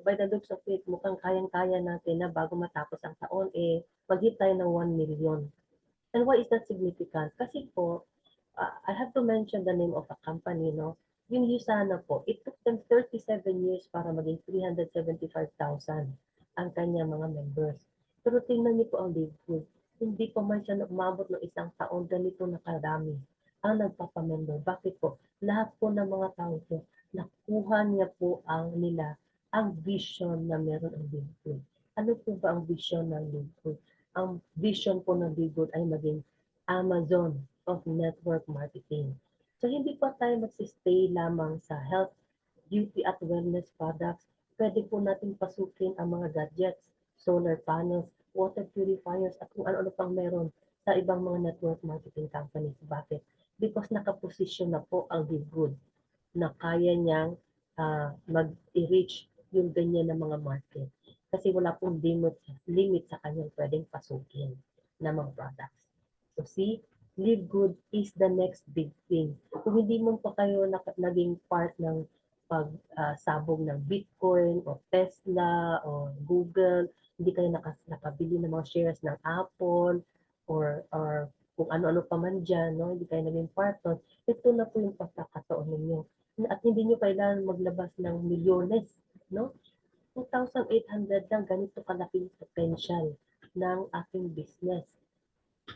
by the looks of it, mukhang kayang-kaya natin na bago matapos ang taon, mag-hit tayo ng 1 million. And why is that significant? Kasi po, I have to mention the name of a company, no? Yung Usana po, it took them 37 years para maging 375,000 ang kanyang mga members. Pero tingnan niyo po ang Livegood. Hindi pa man siya umabot ng isang taon, ganito na karami ang nagpapamember. Bakit po? Lahat po ng mga tao po nakuha niya po ang vision na meron ang Bigfoot. Ano po ba ang vision ng Bigfoot? Ang vision po ng Bigfoot ay maging Amazon of network marketing. So hindi pa tayo magsistay lamang sa health, beauty at wellness products. Pwede po natin pasukin ang mga gadgets, solar panels, water purifiers at kung ano-ano pang meron sa ibang mga network marketing companies. Bakit? Because nakaposisyon na po ang Bigfoot na kaya niyang mag-reach yung ganyan na mga market. Kasi wala pong limit sa kanyang pwedeng pasukin na mga products. So see, live good is the next big thing. Kung hindi mo pa kayo naging part ng pagsabog ng Bitcoin o Tesla o Google, hindi kayo nakabili ng mga shares ng Apple or kung ano-ano pa man dyan, no? Hindi kayo naging part nun, ito na po yung pagkakataon ninyo at hindi nyo kailangan maglabas ng milyones, no? 2,800 lang, ganito kalaking potential ng aking business.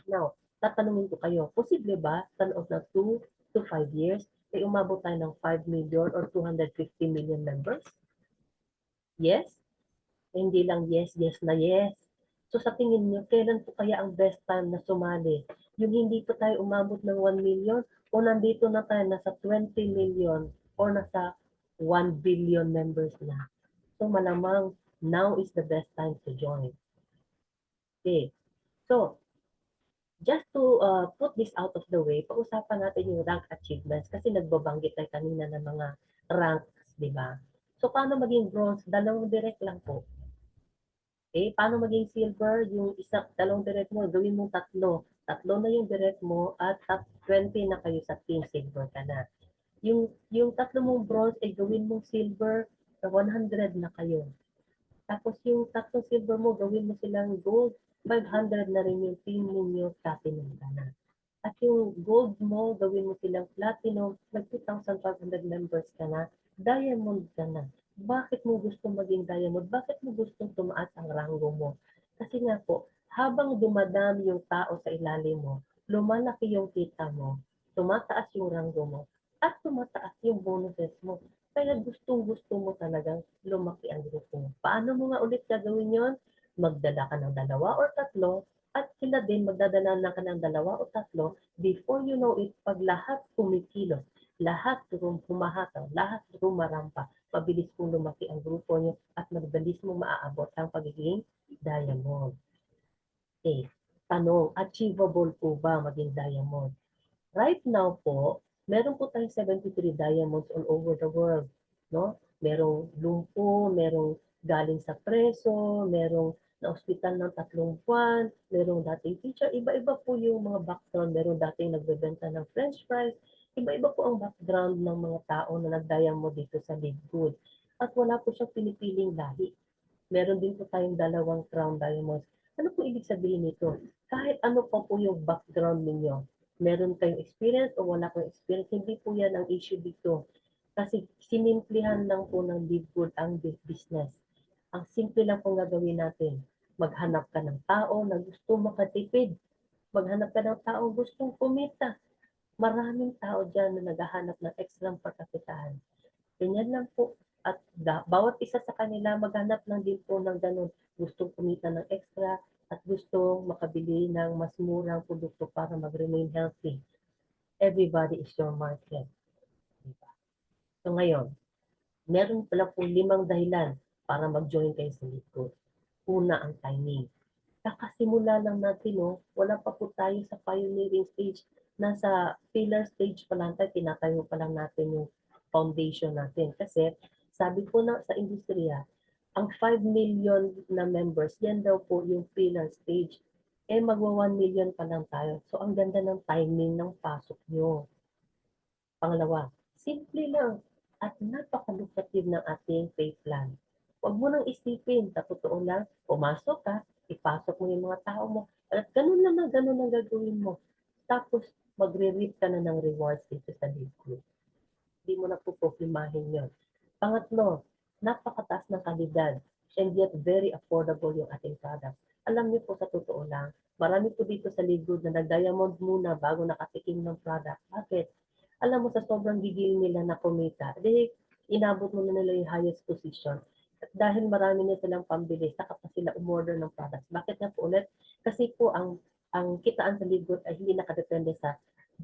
Now, tatanungin ko kayo, posible ba sa loob ng 2 to 5 years, ay umabot tayo ng 5 million or 250 million members? Yes? Hindi lang yes, yes na yes. So sa tingin niyo, kailan po kaya ang best time na sumali? Yung hindi pa tayo umabot ng 1 million o nandito na tayo nasa 20 million o nasa 1 billion members na. So malamang now is the best time to join. Okay. So, just to put this out of the way, pag-usapan natin yung rank achievements kasi nagbabanggit tayo kanina ng mga ranks, di ba? So, paano maging bronze? Dalawang direct lang po. Okay, paano maging silver? Yung dalawang direct mo, gawin mo tatlo. Tatlo na yung direct mo at top 20 na kayo sa team silver ka na. Yung tatlo mong bronze ay gawin mong silver sa 100 na kayo. Tapos yung tatlong silver mo, gawin mo silang gold, 500 na rin yung team ninyo, platinum ka na. At yung gold mo, gawin mo silang platinum, mag 2,500 members ka na, diamond ka na. Bakit mo gusto maging diamond? Bakit mo gustong tumaas ang rango mo? Kasi nga po, habang dumadami yung tao sa ilalim mo, lumalaki yung kita mo, tumataas yung rango mo, at tumataas yung bonuses mo. Kaya gustong-gusto mo talagang lumaki ang grupo mo. Paano mo nga ulit gagawin yon? Magdala ka ng 2 or 3 at sila din magdadala na ka ng 2 o 3. Before you know it, pag lahat kumikilos, lahat humahataw, lahat rumarampa, mabilis kong lumaki ang grupo nyo at mabilis mong maaabot ang pagiging diamond. Okay. Tanong, achievable po ba maging diamond? Right now po, meron po tayong 73 diamonds all over the world. No? Merong lumpo, merong galing sa preso, merong na ospital ng 3 buwan, merong dating teacher, iba-iba po yung mga background, merong dating nagbebenta ng french fries, iba-iba po ang background ng mga tao na nag-diamond dito sa Live Good. At wala po siyang pinipiling lahi. Meron din po tayong 2 crown diamonds. Ano po ibig sabihin nito? Kahit ano pa po yung background ninyo, meron kayong experience o wala kayong experience, hindi po yan ang issue dito. Kasi sinimplihan lang po ng Live Good ang business. Ang simple lang pong gagawin natin, maghanap ka ng tao na gusto makatipid. Maghanap ka ng tao gustong kumita. Maraming tao dyan na naghahanap ng extra pagkakitaan. Ganyan lang po. At bawat isa sa kanila maghanap lang din po ng ganun. Gustong kumita ng extra at gustong makabili ng mas murang produkto para mag-remain healthy. Everybody is your market. Diba? So ngayon, meron pala po 5 dahilan para mag-join kayo sa Lead. Una, ang timing. Kakasimula lang natin, no? Wala pa po tayo sa pioneering stage. Nasa pillar stage pa lang tayo, tinatayo pa lang natin yung foundation natin. Kasi sabi po na sa industriya, ang 5 million na members, yan daw po yung pillar stage. Eh magwa 1 million pa lang tayo. So ang ganda ng timing ng pasok nyo. Pangalawa, simple lang at napaka-lucrative ng ating pay plan. Huwag mo nang isipin, sa totoo lang, pumasok ka, ipasok mo yung mga tao mo, at ganun ang gagawin mo. Tapos, magre-reap ka na ng rewards dito sa Live Group. Hindi mo na puproblemahin yun. Pangatlo, napakataas ng kalidad and yet very affordable yung ating product. Alam niyo po sa totoo lang, marami po dito sa Live Group na nag-diamond muna bago nakatikim ng product. Bakit? Alam mo sa sobrang gigil nila na kumita, inabot mo na nila yung highest position. At dahil marami na silang pambili, saka pa sila umorder ng products. Bakit nga po ulit? Kasi po ang kitaan sa lead good ay hindi nakadepende sa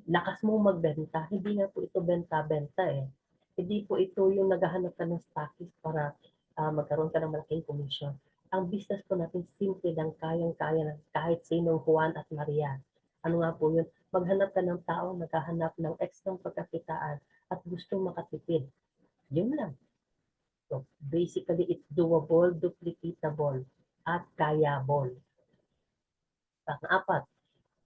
lakas mo magbenta. Hindi nga po ito benta-benta eh. Hindi po ito yung naghahanap ka ng stockist para magkaroon ka ng malaking commission. Ang business po natin simple lang, kayang-kaya ng kahit sinong Juan at Maria. Ano nga po yun? Maghanap ka ng tao, naghahanap ng extra pagkakitaan at gustong makatipid. Yun lang. So, basically, it's doable, duplicatable, at kayable. Pang-apat,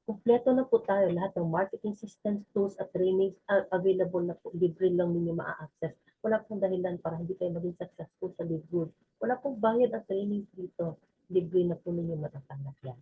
kumpleto na po tayo. Lahat ng marketing systems, tools, at trainings available na po. Libre lang ninyo ma-access. Wala pong dahilan para hindi kayo maging successful sa Live Good. Wala pong bayad at trainings dito. Libre na po ninyo matatanggap yan.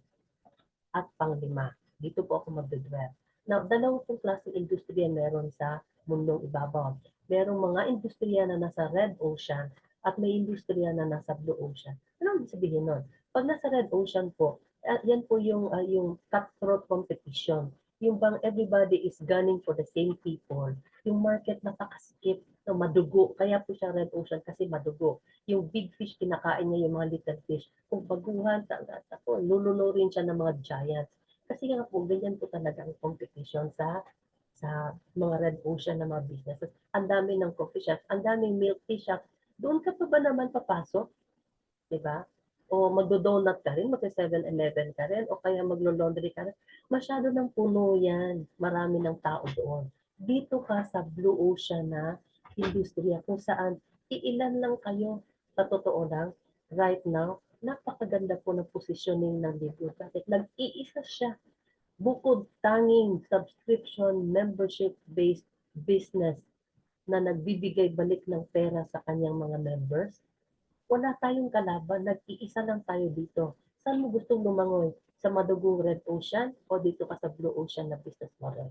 At pang-lima, dito po ako magdadwell. Now, dalawang pong klaseng industriya meron sa mundong ibabaw. Merong mga industriya na nasa red ocean at may industriya na nasa blue ocean. Ano ang sabihin nun? Pag nasa red ocean po, yan po yung cutthroat competition. Yung bang everybody is gunning for the same people. Yung market napakaskip, no, madugo. Kaya po siya red ocean kasi madugo. Yung big fish, kinakain niya yung mga little fish. Kung baguhan, lulunurin siya ng mga giants. Kasi nga po, ganyan po talaga ang competition sa mga red ocean na mga businesses. Ang dami ng coffee shops, ang daming milk tea shops. Doon ka pa ba naman papasok? Di ba? O magdo-donut ka rin, mag-7-Eleven ka rin, o kaya maglo-laundry ka rin. Masyado ng puno yan. Marami ng tao doon. Dito ka sa blue ocean na industriya kung saan iilan lang kayo sa totoo lang right now. Napakaganda po ng positioning ng libro. Bakit? Nag-iisa siya. Bukod tanging subscription membership-based business na nagbibigay balik ng pera sa kanyang mga members, wala tayong kalaban, nag-iisa lang tayo dito. Saan mo gustong lumangoy? Sa madugong red ocean o dito ka sa blue ocean na business model?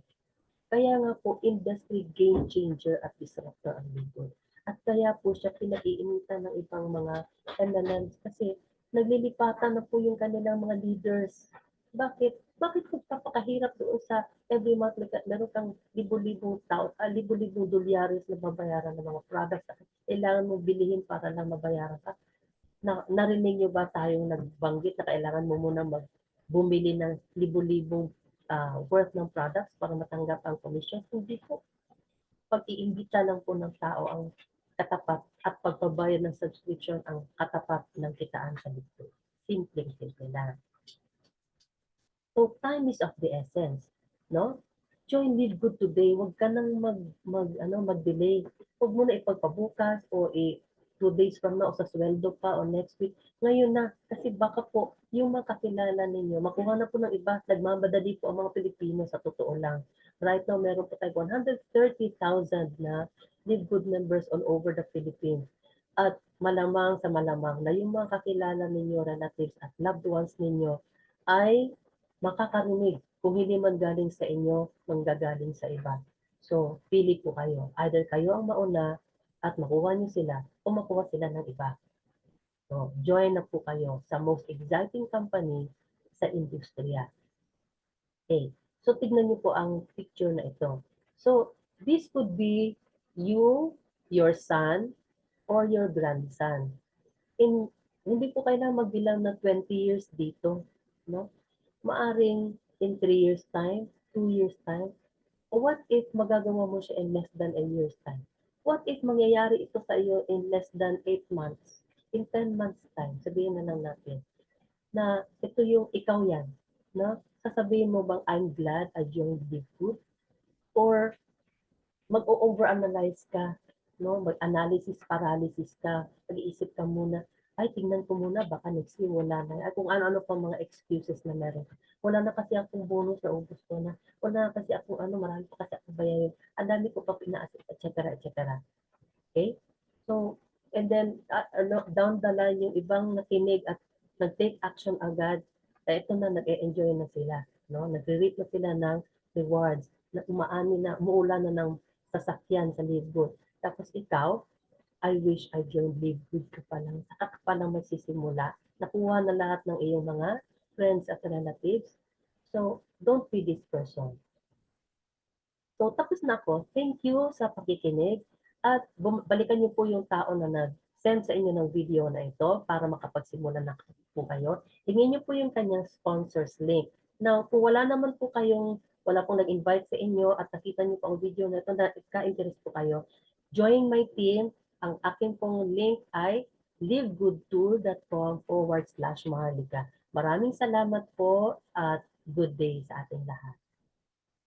Kaya nga po, industry game changer at disruptor ang Google. At kaya po siya pinag-iinitan ng ibang mga MLMs kasi naglilipatan na po yung kanilang mga leaders. Bakit? Bakit magpapakahirap doon sa every month meron kang libo-libong tao, libo-libong dolyares na babayaran ng mga products na kailangan mo bilihin para lang mabayaran ka? Narinig nyo ba tayong nagbanggit na kailangan mo muna bumili ng libo-libong worth ng products para matanggap ang commission? Hindi po. Pag-iimbita lang po ng tao ang katapat at pagbabayad ng subscription ang katapat ng kitaan sa dito. Simple-simple lang. So, time is of the essence. No? Join Live Good today. Huwag ka nang mag-delay. Huwag mo na ipagpabukas o 2 days from now o sa sweldo pa o next week. Ngayon na. Kasi baka po, yung mga kakilala ninyo, makuha na po ng iba. Nagmamadali po ang mga Pilipino sa totoo lang. Right now, meron po tayo 130,000 na Live Good members all over the Philippines. At malamang sa malamang na yung mga kakilala ninyo, relatives at loved ones ninyo ay makakarinig kung hindi man galing sa inyo, manggagaling sa iba. So, pili po kayo. Either kayo ang mauna at makuha niyo sila o makuha sila ng iba. So, join na po kayo sa most exciting company sa industriya. Okay. So, tignan niyo po ang picture na ito. So, this could be you, your son, or your grandson. Hindi po kailangan magbilang na 20 years dito. No? Maaring in 3 years time, 2 years time, o what if magagawa mo siya in less than a year's time? What if mangyayari ito sa iyo in less than 8 months? In 10 months time, sabihin na lang natin, na ito yung ikaw yan. No? Sasabihin mo bang, I'm glad I joined Big Food? Or mag-overanalyze ka, no? Mag-analysis paralysis ka, mag-iisip ka muna, ay tingnan ko muna, baka next year wala na. At kung ano-ano pa mga excuses na meron. Wala na kasi akong bonus na ubos ko na. Wala na kasi akong marami pa kasi akong bayarin. Ang dami ko pa pinaasip, etc. etc. Okay? So, and then, down the line, yung ibang nakinig at nag-take action agad, ito na, nag-enjoy na sila. No? Nag-reap na sila ng rewards, na umuulan na ng sasakyan sa Live Good. Tapos ikaw, I wish I joined Live Good ka pa lang. Saka ka pa lang magsisimula. Nakuha na lahat ng iyong mga friends at relatives. So, don't be this person. So, tapos na ako. Thank you sa pakikinig. At balikan niyo po yung tao na nag-send sa inyo ng video na ito para makapagsimula na po kayo. Tingnan niyo po yung kanyang sponsors link. Now, kung wala pong nag-invite sa inyo at nakita niyo po ang video na ito na ka-interest po kayo, join my team. Ang akin pong link ay livegoodtour.com/Maharlika. Maraming salamat po at good day sa ating lahat.